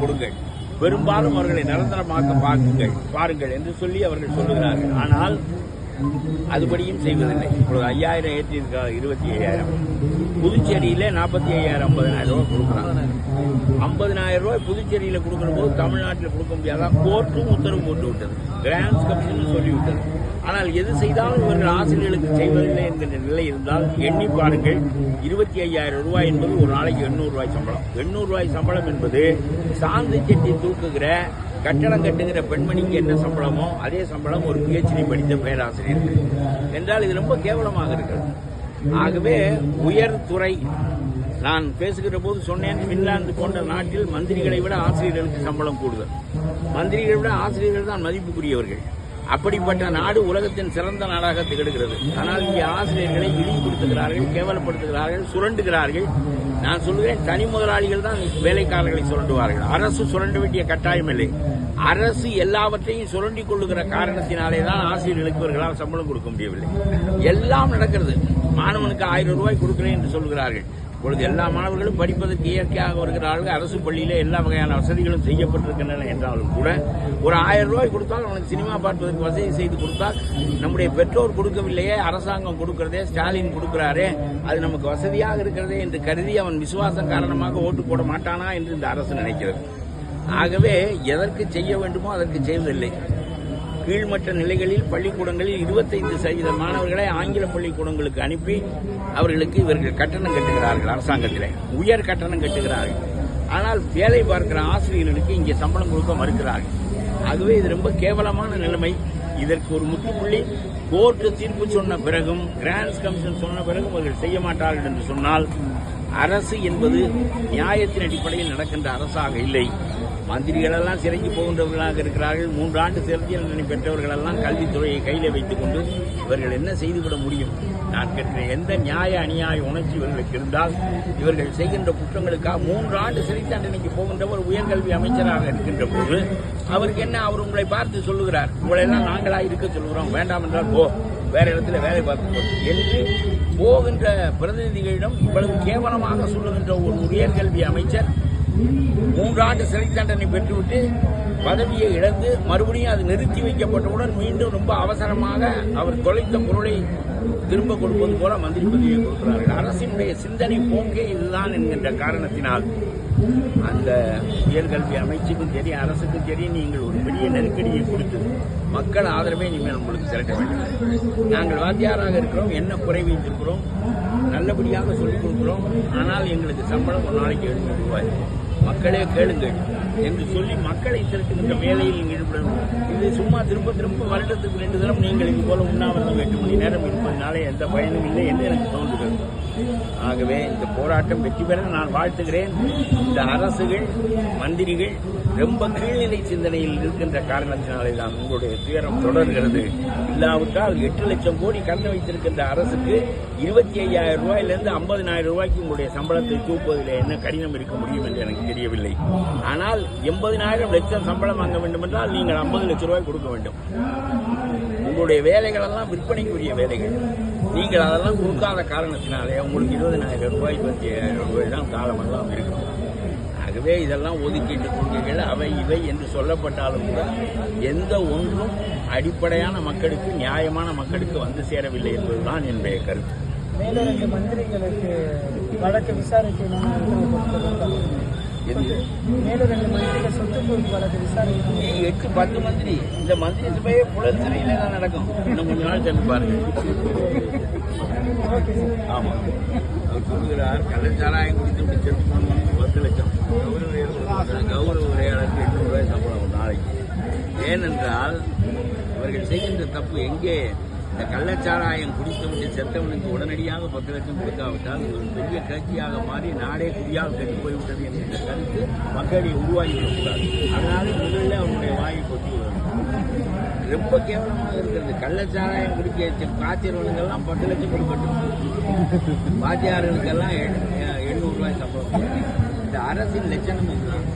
கொடுங்கள், பெரும்பாலும் அவர்களை நிரந்தரமாக்க பாருங்கள் என்று சொல்லி அவர்கள் சொல்லுகிறார்கள். ஆனால் அதுபடியும் செய்வதில்லை. இப்பொழுது 5000 ஏற்றிருக்காங்க, 25,000. புதுச்சேரியில 45,000 50,000 ரூபாய் கொடுக்குறாங்க. 50,000 ரூபாய் புதுச்சேரியில கொடுக்கிற போது தமிழ்நாட்டில் கொடுக்க முடியாதான் கோர்ட்டும் உத்தரவு போட்டு விட்டது, கிராண்ட்ஸ் கமிஷன் சொல்லிவிட்டது. ஆனால் எது செய்தாலும் இவர்கள் ஆசிரியர்களுக்கு செய்வதில்லை என்கின்ற நிலை இருந்தால் எண்ணி பாருங்கள். 25,000 ரூபாய் என்பது ஒரு நாளைக்கு 800 ரூபாய் சம்பளம். 800 ரூபாய் சம்பளம் என்பது சாந்து செட்டி தூக்குகிற கட்டடம் கட்டுகிற பெண்மணிக்கு என்ன சம்பளமோ அதே சம்பளம் ஒரு PhD படித்த பேராசிரியருக்கு என்றால் இது ரொம்ப கேவலமாக இருக்கிறது. ஆகவே உயர்துறை, நான் பேசுகிற போது சொன்னேன், பின்லாந்து போன்ற நாட்டில் மந்திரிகளை விட ஆசிரியர்களுக்கு சம்பளம் கூடுதல். மந்திரிகளை விட ஆசிரியர்கள் தான் மதிப்புக்குரியவர்கள். அப்படிப்பட்ட நாடு உலகத்தின் சிறந்த நாடாக திகழ்கிறது. ஆனால் இங்கே ஆசிரியர்களை இழிவுபடுத்துகிறார்கள், கேவலப்படுத்துகிறார்கள், சுரண்டுகிறார்கள். நான் சொல்லுவேன், தனி முதலாளிகள் தான் வேலைக்காரர்களை சுரண்டுவார்கள். அரசு சுரண்ட வேண்டிய கட்டாயம் இல்லை. அரசு எல்லாவற்றையும் சுரண்டிக் கொள்ளுகிற காரணத்தினாலே தான் ஆசிரியர்களுக்கு இவர்களால் சம்பளம் கொடுக்க முடியவில்லை. எல்லாம் நடக்கிறது. மாணவனுக்கு 1000 ரூபாய் கொடுக்கிறேன் என்று சொல்கிறார்கள். இப்பொழுது எல்லா மாணவர்களும் படிப்பதற்கு இயற்கையாக வருகிறார்கள். அரசு பள்ளியில எல்லா வகையான வசதிகளும் செய்யப்பட்டிருக்கின்றன என்றாலும் கூட ஒரு 1000 ரூபாய் கொடுத்தால் அவனுக்கு சினிமா பார்ப்பதற்கு வசதி செய்து கொடுத்தால், நம்முடைய பெற்றோர் கொடுக்கவில்லையே, அரசாங்கம் கொடுக்கிறதே, ஸ்டாலின் கொடுக்கிறாரே, அது நமக்கு வசதியாக இருக்கிறதே என்று கருதி அவன் விசுவாசம் காரணமாக ஓட்டு போட மாட்டானா என்று இந்த அரசு நினைக்கிறது. ஆகவே எதற்கு செய்ய வேண்டுமோ அதற்கு செய்வதில்லை. கீழ்மட்ட நிலைகளில் பள்ளிக்கூடங்களில் 25% மாணவர்களை ஆங்கில பள்ளிக்கூடங்களுக்கு அனுப்பி அவர்களுக்கு இவர்கள் கட்டணம் கட்டுகிறார்கள். அரசாங்கத்தில் உயர் கட்டணம் கட்டுகிறார்கள். ஆனால் வேலை பார்க்கிற ஆசிரியர்களுக்கு இங்கே சம்பளம் கொடுக்க மறுக்கிறார்கள். ஆகவே இது ரொம்ப கேவலமான நிலைமை. இதற்கு ஒரு முற்றுப்புள்ளி கோர்ட்டு தீர்ப்பு சொன்ன பிறகும், கிராண்ட்ஸ் கமிஷன் சொன்ன பிறகும் அவர்கள் செய்ய மாட்டார்கள் என்று சொன்னால் அரசு என்பது நியாயத்தின் அடிப்படையில் நடக்கின்ற அரசாக இல்லை. மந்திரிகள் எல்லாம் சிறைக்கு போகின்றவர்களாக இருக்கிறார்கள். 3 ஆண்டு சிறை தண்டனை பெற்றவர்கள் எல்லாம் கல்வித்துறையை கையில் வைத்துக் கொண்டு இவர்கள் என்ன செய்துவிட முடியும்? நான் கேட்கிறேன், எந்த நியாய அநியாய உணர்ச்சி இவர்களுக்கு இருந்தால் இவர்கள் செய்கின்ற குற்றங்களுக்காக 3 ஆண்டு சிறை தண்டனைக்கு போகின்றவர் உயர்கல்வி அமைச்சராக இருக்கின்ற போது அவருக்கு என்ன? அவர் உங்களை பார்த்து சொல்லுகிறார், உங்களெல்லாம் நாங்களா இருக்க சொல்லுகிறோம், வேண்டாம் என்றால் போ, வேற இடத்துல வேலை பார்த்து என்று போகின்ற பிரதிநிதிகளிடம் இவ்வளவு கேவலமாக சொல்லுகின்ற ஒரு உயர்கல்வி அமைச்சர் 3 ஆண்டு சிறை தண்டனை பெற்றுவிட்டு பதவியை இழந்து மறுபடியும் அது நிறுத்தி வைக்கப்பட்டவுடன் மீண்டும் ரொம்ப அவசரமாக அவர் தொலைத்த பொருளை திரும்ப கொடுப்பது போல மந்திரி பதவியை கொடுக்கிறார்கள். அரசினுடைய சிந்தனை போக்கே இதுதான் என்கின்ற காரணத்தினால் அந்த உயர்கல்வி அமைச்சுக்கும் சரி, அரசுக்கும் சரி, நீங்கள் ஒரு பெரிய நெருக்கடியை கொடுத்து மக்கள் ஆதரவை இனிமேல் உங்களுக்கு திரட்ட வேண்டும். நாங்கள் வாத்தியாராக இருக்கிறோம், என்ன குறை வைத்திருக்கிறோம், நல்லபடியாக சொல்லிக் கொடுக்கிறோம். ஆனால் எங்களுக்கு சம்பளம் ஒரு நாளைக்கு 700 ரூபாய், மக்களே கேளுங்கள் என்று சொல்லி மக்களை திரட்டுகின்ற வேலையில் நீங்கள் ஈடுபடணும். இது சும்மா திரும்ப திரும்ப வருடத்துக்கு 2 தினம் நீங்கள் இது போல உண்ணாவிரதம் 8 மணி நேரம் இருப்பதனால எந்த பயனும் இல்லை என்று எனக்கு தோன்றுகிறது. ஆகவே இந்த போராட்டம் வெற்றி பெற நான் வாழ்த்துகிறேன். இந்த அரசுகள், மந்திரிகள் ரொம்ப கீழ்நிலை சிந்தனையில் இருக்கின்ற காரணத்தினாலே தான் உங்களுடைய துயரம் தொடர்கிறது. இல்லாவிட்டால் 8 லட்சம் கோடி கடன் வைத்திருக்கின்ற அரசுக்கு 25,000 ரூபாயிலிருந்து 50,000 ரூபாய்க்கு உங்களுடைய சம்பளத்தை தூக்குவதில் என்ன கடினம் இருக்க முடியும் என்று எனக்கு தெரியவில்லை. ஆனால் 80,000 லட்சம் சம்பளம் வாங்க வேண்டும் என்றால் நீங்கள் 50 லட்சம் ரூபாய் கொடுக்க வேண்டும். உங்களுடைய வேலைகள் எல்லாம் விற்பனைக்குரிய வேலைகள். நீங்கள் அதெல்லாம் கொடுக்காத காரணத்தினாலே உங்களுக்கு 20,000 ரூபாய் 25,000 ரூபாய் தான் காலமெல்லாம் இருக்கும். ஆகவே இதெல்லாம் ஒதுக்கீட்டு கொள்கைகள் அவை இவை என்று சொல்லப்பட்டாலும் கூட எந்த ஒன்றும் அடிப்படையான மக்களுக்கு, நியாயமான மக்களுக்கு வந்து சேரவில்லை என்பதுதான் என்னுடைய கருத்து. மேலும் 2 மந்திரிகளுக்கு வழக்கு விசாரிக்கணும். மேலும் 2 மந்திரிகள் சொத்து குவிப்பு வழக்கு விசாரிக்கணும். 8-10 மந்திரி, இந்த மந்திரி சபையே புலர் சிறையில தான் நடக்கும். இன்னும் கொஞ்ச நாள் சென்று பாருங்க. ஆமா, அவர் சொல்லுகிறார், கள்ளச்சாராயம் குடித்து செத்து போனவங்க 10 லட்சம், கௌரவ உரையாளருக்கு 800 ரூபாய் சம்பளம் ஒரு நாளைக்கு. ஏனென்றால் இவர்கள் செய்கின்ற தப்பு எங்கே? இந்த கள்ளச்சாராயம் குடித்தவனுக்கு செத்தவனுக்கு உடனடியாக 10 லட்சம் கொடுக்காவிட்டால் ஒரு பெரிய கட்சியாக மாறி நாடே குடியால் கெட்டு போய்விட்டது என்கிற கருத்து மக்களை உருவாகிவிடக்கூடாது. அதனால முதல்ல அவனுடைய வாயை கொத்தி விடணும். ரொம்ப கேவலமாக இருக்கிறது. கள்ளச்சாராயம் குடிக்க பாத்தியர்களுக்கெல்லாம் 10 லட்சம் கொடுக்கட்டும், பாத்தியார்களுக்கெல்லாம் 700 ரூபாய் சம்பளம். இந்த அரசின் லட்சணம் இதுதான்.